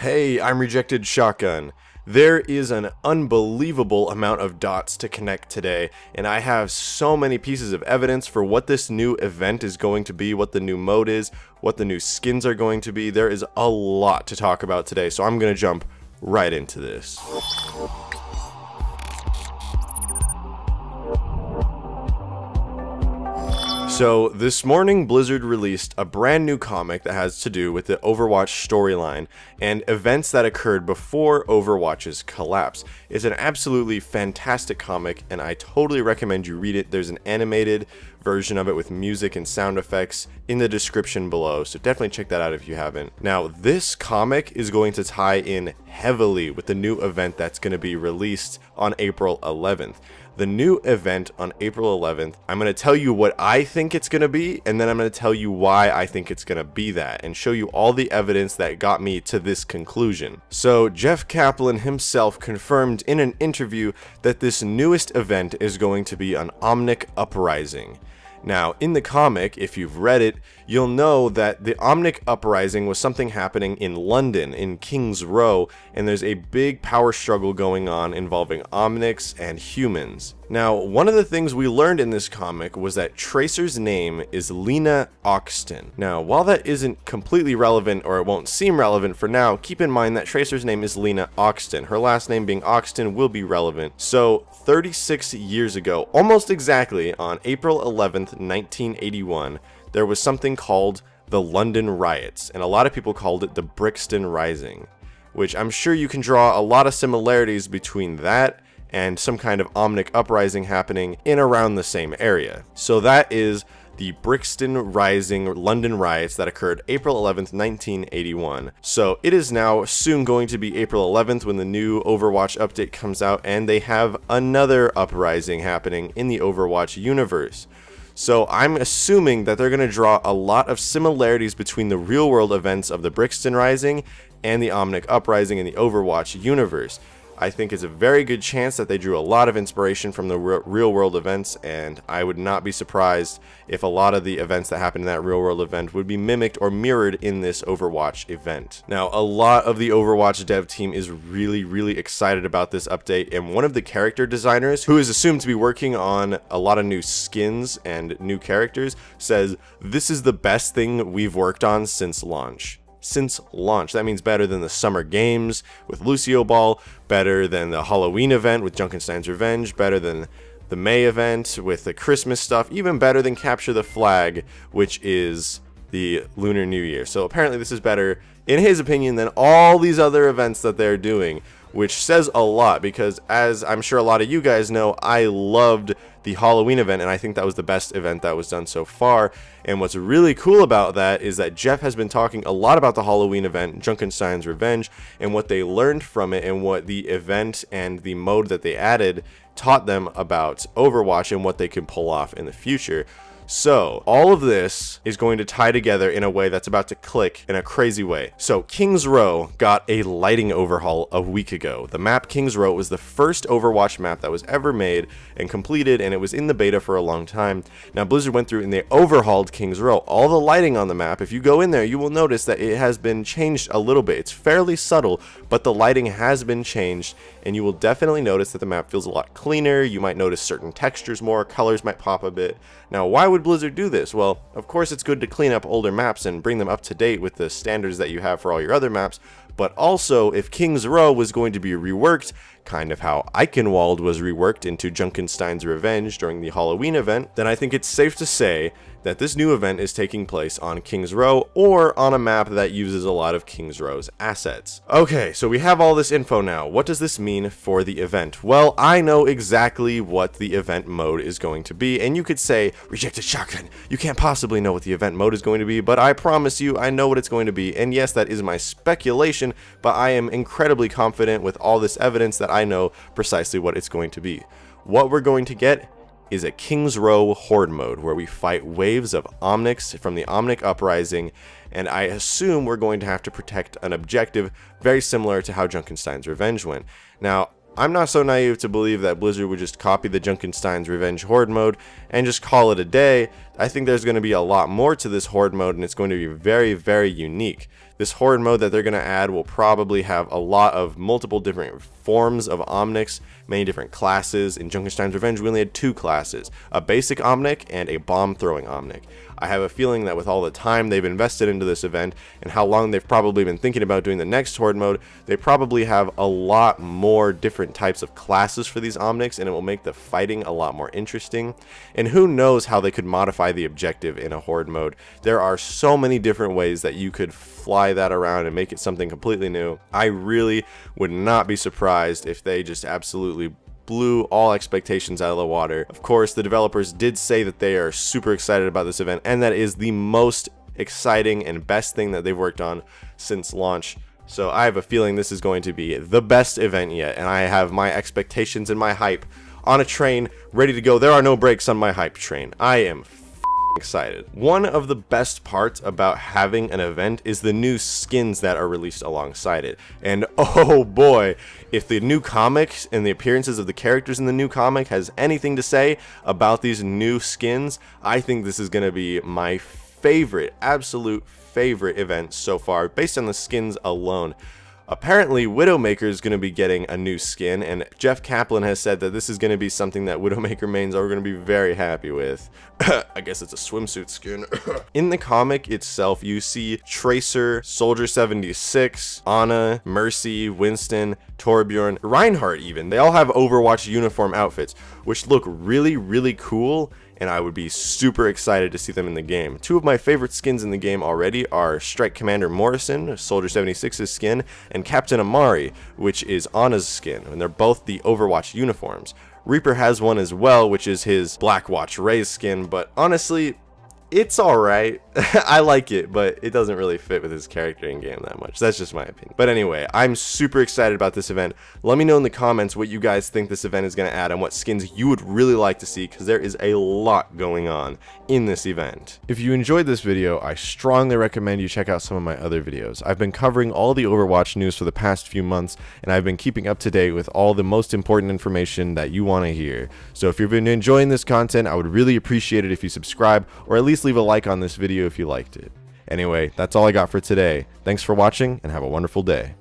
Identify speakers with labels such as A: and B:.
A: Hey, I'm Rejected Shotgun. There is an unbelievable amount of dots to connect today, and I have so many pieces of evidence for what this new event is going to be, what the new mode is, what the new skins are going to be. There is a lot to talk about today, so I'm going to jump right into this. So this morning Blizzard released a brand new comic that has to do with the Overwatch storyline and events that occurred before Overwatch's collapse. It's an absolutely fantastic comic and I totally recommend you read it. There's an animated version of it with music and sound effects in the description below, so definitely check that out if you haven't. Now this comic is going to tie in heavily with the new event that's going to be released on April 11th. The new event on April 11th, I'm going to tell you what I think it's going to be, and then I'm going to tell you why I think it's going to be that, and show you all the evidence that got me to this conclusion. So Jeff Kaplan himself confirmed in an interview that this newest event is going to be an Omnic Uprising. Now, in the comic, if you've read it, you'll know that the Omnic Uprising was something happening in London, in King's Row, and there's a big power struggle going on involving Omnics and humans. Now, one of the things we learned in this comic was that Tracer's name is Lena Oxton. Now, while that isn't completely relevant, or it won't seem relevant for now, keep in mind that Tracer's name is Lena Oxton. Her last name being Oxton will be relevant. So, 36 years ago, almost exactly, on April 11th, 1981, there was something called the London Riots, and a lot of people called it the Brixton Rising, which I'm sure you can draw a lot of similarities between that and some kind of Omnic Uprising happening in around the same area. So that is the Brixton Rising London Riots that occurred April 11th, 1981. So it is now soon going to be April 11th when the new Overwatch update comes out, and they have another uprising happening in the Overwatch universe. So I'm assuming that they're going to draw a lot of similarities between the real world events of the Brixton Rising and the Omnic Uprising in the Overwatch universe. I think it's a very good chance that they drew a lot of inspiration from the real world events, and I would not be surprised if a lot of the events that happened in that real world event would be mimicked or mirrored in this Overwatch event. Now, a lot of the Overwatch dev team is really excited about this update, and one of the character designers, who is assumed to be working on a lot of new skins and new characters, says, "This is the best thing we've worked on since launch." Since launch. That means better than the Summer Games with Lucio Ball, better than the Halloween event with Junkenstein's Revenge, better than the May event with the Christmas stuff, even better than Capture the Flag, which is the Lunar New Year. So apparently this is better, in his opinion, than all these other events that they're doing, which says a lot because, as I'm sure a lot of you guys know, I loved the Halloween event, and I think that was the best event that was done so far. And what's really cool about that is that Jeff has been talking a lot about the Halloween event, Junkenstein's Revenge, and what they learned from it, and what the event and the mode that they added taught them about Overwatch and what they can pull off in the future. So, all of this is going to tie together in a way that's about to click in a crazy way. So, King's Row got a lighting overhaul a week ago. The map King's Row was the first Overwatch map that was ever made and completed, and it was in the beta for a long time. Now, Blizzard went through and they overhauled King's Row. All the lighting on the map, if you go in there, you will notice that it has been changed a little bit. It's fairly subtle, but the lighting has been changed, and you will definitely notice that the map feels a lot cleaner. You might notice certain textures more, colors might pop a bit. Now, why would Blizzard do this? Well, of course it's good to clean up older maps and bring them up to date with the standards that you have for all your other maps, but also if King's Row was going to be reworked, kind of how Eichenwald was reworked into Junkenstein's Revenge during the Halloween event, then I think it's safe to say that this new event is taking place on King's Row or on a map that uses a lot of King's Row's assets. Okay, so we have all this info now. What does this mean for the event? Well, I know exactly what the event mode is going to be, and you could say, Rejected Shotgun, you can't possibly know what the event mode is going to be, but I promise you I know what it's going to be, and yes, that is my speculation, but I am incredibly confident with all this evidence that I know precisely what it's going to be. What we're going to get is a King's Row Horde mode where we fight waves of Omnics from the Omnic Uprising, and I assume we're going to have to protect an objective very similar to how Junkenstein's Revenge went. Now, I'm not so naive to believe that Blizzard would just copy the Junkenstein's Revenge Horde mode and just call it a day. I think there's going to be a lot more to this Horde mode, and it's going to be very, very unique. This Horde mode that they're going to add will probably have a lot of multiple different forms of Omnics, many different classes. In Junkenstein's Revenge, we only had 2 classes, a basic Omnic and a bomb-throwing Omnic. I have a feeling that with all the time they've invested into this event and how long they've probably been thinking about doing the next Horde mode, they probably have a lot more different types of classes for these Omnics, and it will make the fighting a lot more interesting. And who knows how they could modify the objective in a Horde mode. There are so many different ways that you could fly that around and make it something completely new. I really would not be surprised if they just absolutely blew all expectations out of the water. Of course, the developers did say that they are super excited about this event, and that is the most exciting and best thing that they've worked on since launch. So I have a feeling this is going to be the best event yet, and I have my expectations and my hype on a train ready to go. There are no brakes on my hype train. I am excited. One of the best parts about having an event is the new skins that are released alongside it. And oh boy, if the new comics and the appearances of the characters in the new comic has anything to say about these new skins, I think this is going to be my favorite, absolute favorite event so far, based on the skins alone. Apparently, Widowmaker is going to be getting a new skin, and Jeff Kaplan has said that this is going to be something that Widowmaker mains are going to be very happy with. I guess it's a swimsuit skin. In the comic itself, you see Tracer, Soldier 76, Ana, Mercy, Winston, Torbjorn, Reinhardt even. They all have Overwatch uniform outfits, which look really, really cool, and I would be super excited to see them in the game. 2 of my favorite skins in the game already are Strike Commander Morrison, Soldier 76's skin, and Captain Amari, which is Ana's skin, and they're both the Overwatch uniforms. Reaper has one as well, which is his Blackwatch Ray's skin, but honestly, it's alright. I like it, but it doesn't really fit with his character in game that much. That's just my opinion. But anyway, I'm super excited about this event. Let me know in the comments what you guys think this event is going to add and what skins you would really like to see, because there is a lot going on in this event. If you enjoyed this video, I strongly recommend you check out some of my other videos. I've been covering all the Overwatch news for the past few months, and I've been keeping up to date with all the most important information that you want to hear. So if you've been enjoying this content, I would really appreciate it if you subscribe, or at least leave a like on this video if you liked it. Anyway, that's all I got for today. Thanks for watching, and have a wonderful day.